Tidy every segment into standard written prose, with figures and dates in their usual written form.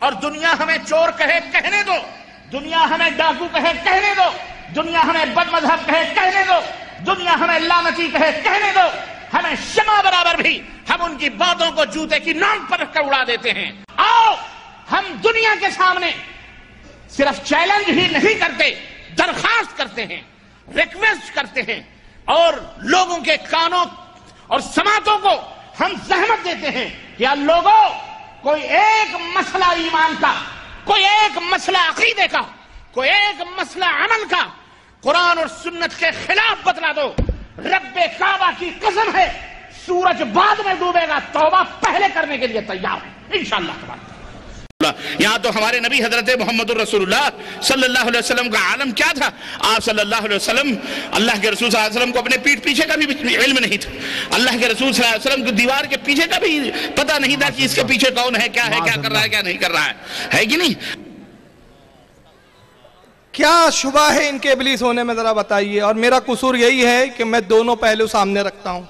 اور دنیا ہمیں چور کہے کہنے دو، دنیا ہمیں ڈاکو کہے کہنے دو، دنیا ہمیں بد مذہب کہے کہنے دو، دنیا ہمیں لعنتی کہے کہنے دو، ہمیں شمع برابر بھی ہم ان کی باتوں کو جوتے کی نوک پر رکھ کر اڑا دیتے ہیں۔ آؤ ہم دنیا کے سامنے صرف چیلنج ہی نہیں کرتے، درخواست کرتے ہیں، ریکویسٹ کرتے ہیں، اور لوگوں کے کانوں اور سماعتوں کو ہم زحمت دیتے ہیں کہ یا لوگوں کوئی ایک مسئلہ ایمان کا، کوئی ایک مسئلہ عقیدے کا، کوئی ایک مسئلہ عمل کا قرآن اور سنت کے خلاف بتلا دو، رب کعبہ کی قسم ہے سورج بعد میں ڈوبے گا، توبہ پہلے کرنے کے لیے تیار ہے انشاءاللہ تبارک۔ یہاں تو ہمارے نبی حضرت محمد الرسول اللہ صلی اللہ علیہ وسلم کا عالم کیا تھا؟ آپ صلی اللہ علیہ وسلم، اللہ کے رسول صلی اللہ علیہ وسلم کو اپنے پیٹھ پیچھے کا بھی علم نہیں تھا، اللہ کے رسول صلی اللہ علیہ وسلم کو دیوار کے پیچھے کا بھی پتہ نہیں تھا کہ اس کے پیچھے کون ہے، کیا کر رہا ہے، کیا نہیں کر رہا ہے کہ نہیں؟ کیا شبہ ہے ان کے ابلیس ہونے میں ذرا بتائیے۔ اور میرا قصور یہی ہے کہ میں دونوں پہلو سامنے رکھتا ہوں،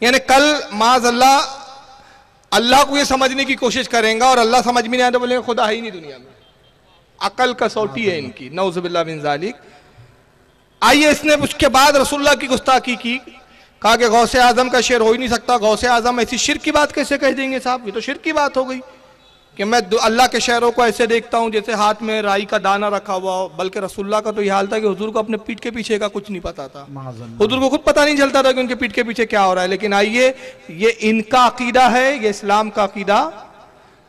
یعنی کل معاذ اللہ کو یہ سمجھنے کی کوشش کریں گا اور اللہ سمجھ میں نہیں آئے تو بولیں گے خدا ہے ہی نہیں دنیا میں۔ عقل کسوٹی ہے ان کی، نعوذ باللہ من ذالک۔ آئیے اس نے اس کے بعد رسول اللہ کی گستاخی کی، کہا کہ غوث اعظم کا شعر ہو ہی نہیں سکتا، غوث اعظم ایسی شرک کی بات کیسے کہہ دیں گے صاحب، یہ تو شرک کی بات ہو گئی کہ میں اللہ کے شعروں کو ایسے دیکھتا ہوں جیسے ہاتھ میں رائی کا دانہ رکھا ہوا ہو، بلکہ رسول اللہ کا تو یہ حال تھا کہ حضور کو اپنے پیٹھ کے پیچھے کا کچھ نہیں پتا تھا، حضور کو خود پتہ نہیں چلتا تھا کہ ان کے پیٹھ کے پیچھے کیا ہو رہا ہے۔ لیکن آئیے یہ ان کا عقیدہ ہے، یہ اسلام کا عقیدہ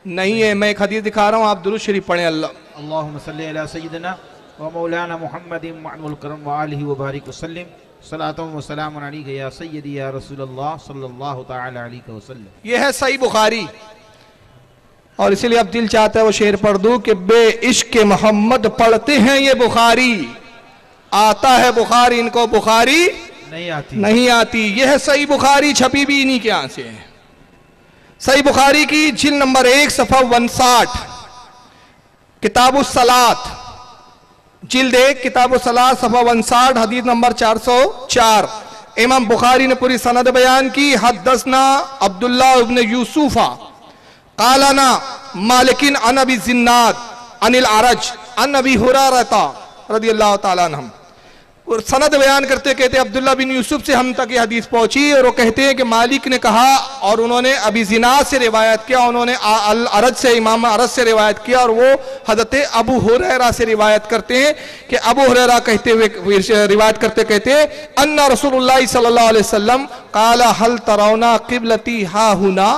نہیں ہے۔ میں ایک حدیث دکھا رہا ہوں، آپ درود شریف پڑھیں۔ اللہم صلی علی سیدنا و مولانا محمد معن الکرم و آلہ و بارک وسلم، صلاۃ و سلام علیک یا سیدی یا رسول اللہ صلی اللہ تعالی علیہ وسلم۔ یہ ہے صحیح بخاری، اور اسی لیے اب دل چاہتا ہے وہ شعر پڑھ دوں کہ بے عشق محمد پڑھتے ہیں یہ بخاری، آتا ہے بخاری ان کو بخاری نہیں آتی۔ یہ ہے صحیح بخاری، چھپی بھی انہی کے ہاں سے ہے۔ صحیح بخاری کی جلد نمبر 1 صفحہ 59، کتاب الصلاۃ، جلد 1 کتاب الصلاۃ صفحہ 59، حدیث نمبر 404۔ امام بخاری نے پوری سند بیان کی۔ حدثنا عبداللہ ابن یوسف قالنا مالکن عن ابی الزناد عن العرج عن ابی ہریرہ رضی اللہ تعالیٰ عنہ۔ اور سند بیان کرتے کہتے عبداللہ بن یوسف سے ہم تک یہ حدیث پہنچی، اور وہ کہتے ہیں کہ مالک نے کہا، اور انہوں نے ابی زناد سے روایت کیا، انہوں نے العرج سے، امام عرج سے روایت کیا، اور وہ حضرت ابو ہریرہ سے روایت کرتے ہیں کہ ابو ہریرہ کہتے ہوئے روایت کرتے کہتے ہیں ان رسول اللہ صلی اللہ علیہ وسلم قال هل ترون قبلتی ہا ہنا۔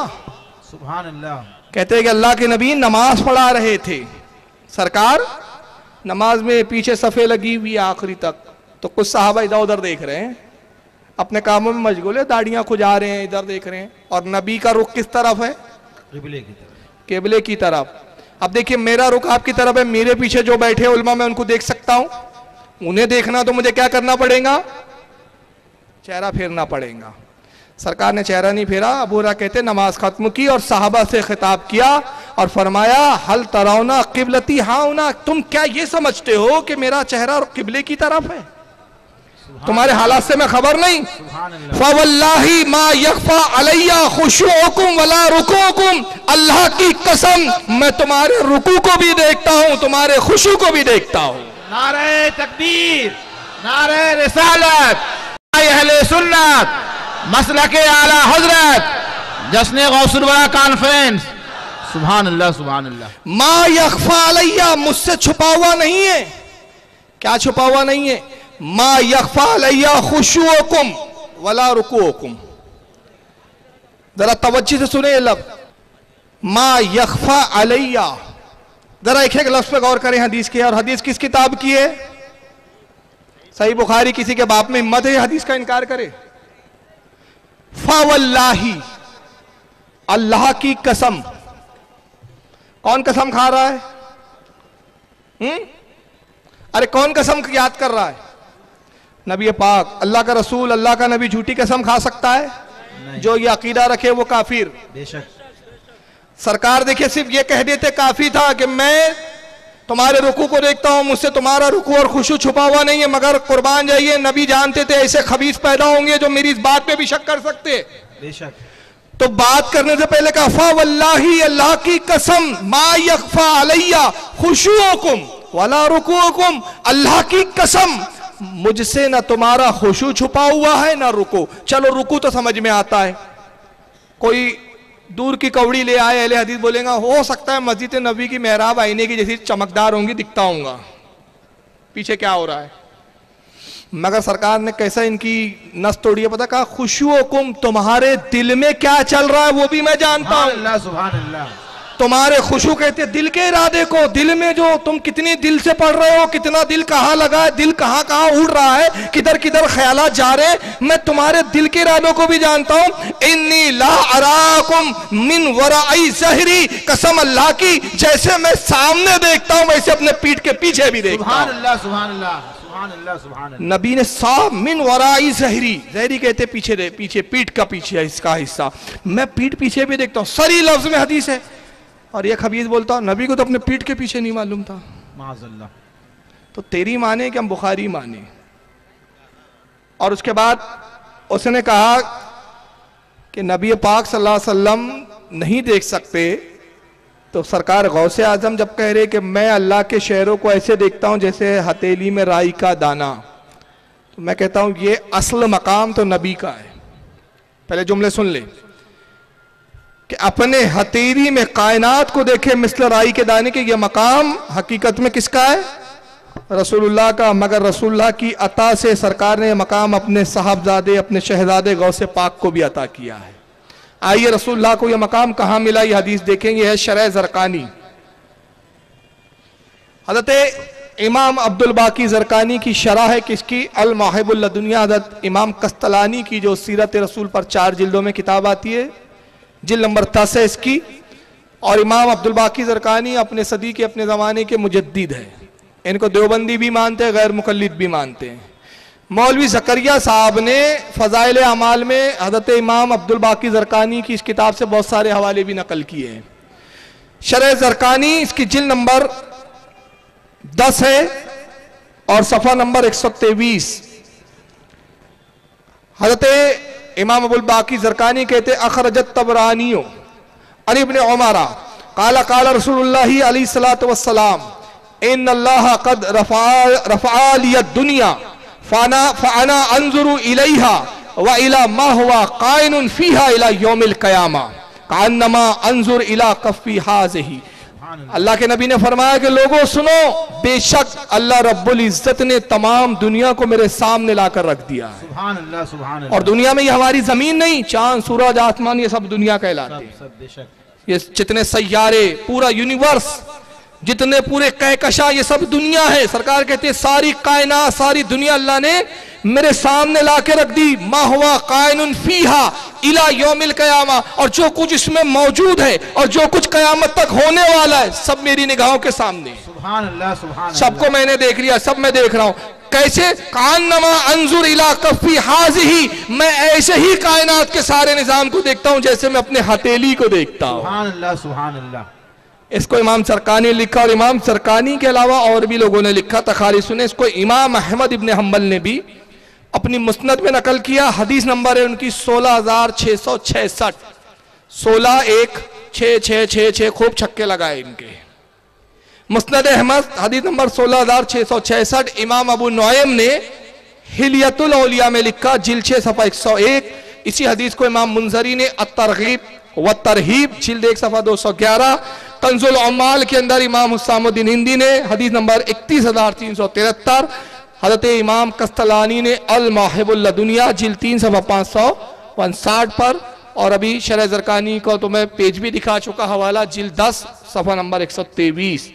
سبحان اللہ۔ کہتے ہیں کہ اللہ کے نبی نماز پڑھا رہے تھے، سرکار نماز میں پیچھے صفے لگی ہوئی آخری تک، تو کچھ صحابہ ادھر ادھر دیکھ رہے ہیں، اپنے کاموں میں مشغول ہے، داڑیاں کھجا رہے ہیں، ادھر دیکھ رہے ہیں، اور نبی کا رخ کس طرف ہے؟ قبلے کی طرف، قبلے کی طرف۔ اب دیکھیے میرا رخ آپ کی طرف ہے، میرے پیچھے جو بیٹھے علماء میں ان کو دیکھ سکتا ہوں، انہیں دیکھنا تو مجھے کیا کرنا پڑے گا؟ چہرہ پھیرنا پڑے گا۔ سرکار نے چہرہ نہیں پھیرا، ابو ہریرہ کہتے نماز ختم کی اور صحابہ سے خطاب کیا اور فرمایا هل ترون قبلتی ہا ہنا، تم کیا یہ سمجھتے ہو کہ میرا چہرہ قبلے کی طرف ہے؟ تمہارے حالات سے میں خبر نہیں؟ فواللہ ما یخفى علی خشوعکم ولا رکوعکم، اللہ کی قسم میں تمہارے رکوع کو بھی دیکھتا ہوں، تمہارے خشوع کو بھی دیکھتا ہوں۔ نعرہ تکبیر، نعرہ رسالت، اہل سنت، مسلک اعلی حضرت، جشن غوث الورا کانفرنس۔ سبحان اللہ، سبحان اللہ۔ ما یخفى علی، مجھ سے چھپا ہوا نہیں ہے۔ کیا چھپا ہوا نہیں ہے؟ ما یخفى علی خشوعکم ولا رکوعکم۔ ذرا توجہ سے سنیں یہ لفظ، ما یخفى علی، ذرا ایک ایک لفظ پہ غور کریں حدیث کے، اور حدیث کس کتاب کی ہے؟ صحیح بخاری۔ کسی کے باپ میں ہمت ہے حدیث کا انکار کرے؟ فواللہ، اللہ کی قسم۔ کون قسم کھا رہا ہے؟ ارے کون قسم یاد کر رہا ہے؟ نبی پاک، اللہ کا رسول، اللہ کا نبی جھوٹی قسم کھا سکتا ہے؟ جو یہ عقیدہ رکھے وہ کافر۔ بے شک۔ سرکار دیکھیں صرف یہ کہہ دیتے کافی تھا کہ میں تمہارے رکوع کو دیکھتا ہوں، مجھ سے تمہارا رکوع اور خشوع چھپا ہوا نہیں ہے، مگر قربان جائیے نبی جانتے تھے ایسے خبیث پیدا ہوں گے جو میری اس بات پہ بھی شک کر سکتے۔ بے شک۔ تو بات کرنے سے پہلے کہا فا واللہ اللہ کی قسم ما یخفا علیہ خشوعکم ولا رکوعکم، اللہ کی قسم مجھ سے نہ تمہارا خشوع چھپا ہوا ہے نہ رکوع۔ چلو رکوع تو سمجھ میں آتا ہے، کوئی دور کی کوڑی لے آئے اہل حدیث بولیں گا ہو سکتا ہے مسجد نبی کی محراب آئینے کی جیسی چمکدار ہوں گی، دکھتا ہوں گا پیچھے کیا ہو رہا ہے، مگر سرکار نے کیسا ان کی نس توڑی ہے پتہ، کہا خشوعکم تمہارے دل میں کیا چل رہا ہے وہ بھی میں جانتا سبحان ہوں۔ اللہ سبحان اللہ۔ تمہارے خشوع کہتے ہیں دل کے ارادے کو، دل میں جو تم کتنی دل سے پڑھ رہے ہو، کتنا دل کہاں لگا ہے، دل کہاں کہاں اڑ رہا ہے، کدھر کدھر خیالات جا رہے ہیں، میں تمہارے دل کے ارادوں کو بھی جانتا ہوں۔ انی لا اراکم من ورائی ظہری، قسم اللہ کی جیسے میں سامنے دیکھتا ہوں ویسے اپنے پیٹھ کے پیچھے بھی دیکھتا سبحان ہوں۔ اللہ سبحان اللہ سبحان اللہ سبحان اللہ۔ نبی نے صاف من ورائی ظہری، ظہری کہتے پیچھے پیٹھ کا پیچھے اس کا حصہ، میں پیٹھ پیچھے بھی دیکھتا ہوں، سری لفظ میں حدیث ہے۔ اور یہ خبیث بولتا ہوں نبی کو تو اپنے پیٹھ کے پیچھے نہیں معلوم تھا، معاذ اللہ۔ تو تیری مانے کہ ہم بخاری مانے۔ اور اس کے بعد اس نے کہا کہ نبی پاک صلی اللہ علیہ وسلم نہیں دیکھ سکتے، تو سرکار غوث اعظم جب کہہ رہے کہ میں اللہ کے شہروں کو ایسے دیکھتا ہوں جیسے ہتھیلی میں رائی کا دانہ، تو میں کہتا ہوں یہ اصل مقام تو نبی کا ہے۔ پہلے جملے سن لے کہ اپنے ہتھیلی میں کائنات کو دیکھے مثل رائی کے دانے کے، یہ مقام حقیقت میں کس کا ہے؟ رسول اللہ کا، مگر رسول اللہ کی عطا سے سرکار نے یہ مقام اپنے صاحبزادے اپنے شہزادے غوث پاک کو بھی عطا کیا ہے۔ آئیے رسول اللہ کو یہ مقام کہاں ملا، یہ حدیث دیکھیں، یہ ہے شرح زرقانی۔ حضرت امام عبد الباقی زرقانی کی شرح ہے کس کی؟ المواہب اللدنیہ، حضرت امام قسطلانی کی جو سیرت رسول پر 4 جلدوں میں کتاب آتی ہے، جلد نمبر 10 ہے اس کی۔ اور امام عبد الباقی زرقانی اپنے صدی کے اپنے زمانے کے مجدد ہیں، ان کو دیوبندی بھی مانتے ہیں، غیر مقلد بھی مانتے ہیں۔ مولوی زکریا صاحب نے فضائل اعمال میں حضرت امام عبد الباقی زرقانی کی اس کتاب سے بہت سارے حوالے بھی نقل کیے ہیں۔ شرح زرقانی اس کی جلد نمبر 10 ہے اور صفحہ نمبر 123۔ حضرت امام ابو الباقی زرقانی کہتے اخرجت طبرانیو عن ابن عمر قال قال رسول اللہ علیہ الصلوۃ والسلام ان اللہ قد رفع لی الدنیا فانا انظر الیہا والی ما ہوا قائن فیہا الی یوم القیامہ کانما انظر الی کفی ہذہ۔ اللہ کے نبی نے فرمایا کہ لوگوں سنو، بے شک اللہ رب العزت نے تمام دنیا کو میرے سامنے لا کر رکھ دیا ہے۔ سبحان اللہ سبحان اللہ۔ اور دنیا میں یہ ہماری زمین نہیں، چاند سورج آسمان یہ سب دنیا کہلاتے ہیں۔ سب بے شک۔ یہ جتنے سیارے، پورا یونیورس، جتنے پورے کہکشاں، یہ سب دنیا ہے۔ سرکار کہتے ہیں ساری کائنات، ساری دنیا اللہ نے میرے سامنے لا کے رکھ دی، ما ہوا قائن فیہا الی یوم القیامہ، اور جو کچھ اس میں موجود ہے اور جو کچھ قیامت تک ہونے والا ہے سب میری نگاہوں کے سامنے ہے۔ سبحان اللہ سبحان اللہ۔ سب کو میں نے دیکھ لیا، سب میں دیکھ رہا ہوں۔ کیسے؟ کانما انظر الی کفی ہذہ، میں ایسے ہی کائنات کے سارے نظام کو دیکھتا ہوں جیسے میں اپنے ہتھیلی کو دیکھتا ہوں۔ سبحان اللہ سبحان اللہ۔ اس کو امام سرکانی نے لکھا، اور امام سرکانی کے علاوہ اور بھی لوگوں نے لکھا، تخاری سنے۔ اس کو امام احمد ابن حنبل نے بھی اپنی مسند میں نقل کیا۔ حدیث نمبر ہے ان کی 16666، 161666، خوب چھکے لگائے ان کے۔ مسند احمد حدیث نمبر 16666۔ امام ابو نعیم نے حلیت الاولیاء میں لکھا، جلد 6 صفحہ 101۔ اسی حدیث کو امام منذری نے الترغیب والترہیب جلد 1 صفحہ 211۔ کنز العمال کے اندر امام حسام الدین ہندی نے حدیث نمبر 31373۔ حضرت امام قسطلانی نے المواہب اللدنیہ جلد 3 صفحہ 559 پر، اور ابھی شرح زرقانی کو تو میں پیج بھی دکھا چکا، حوالہ جلد 10 صفحہ نمبر 123۔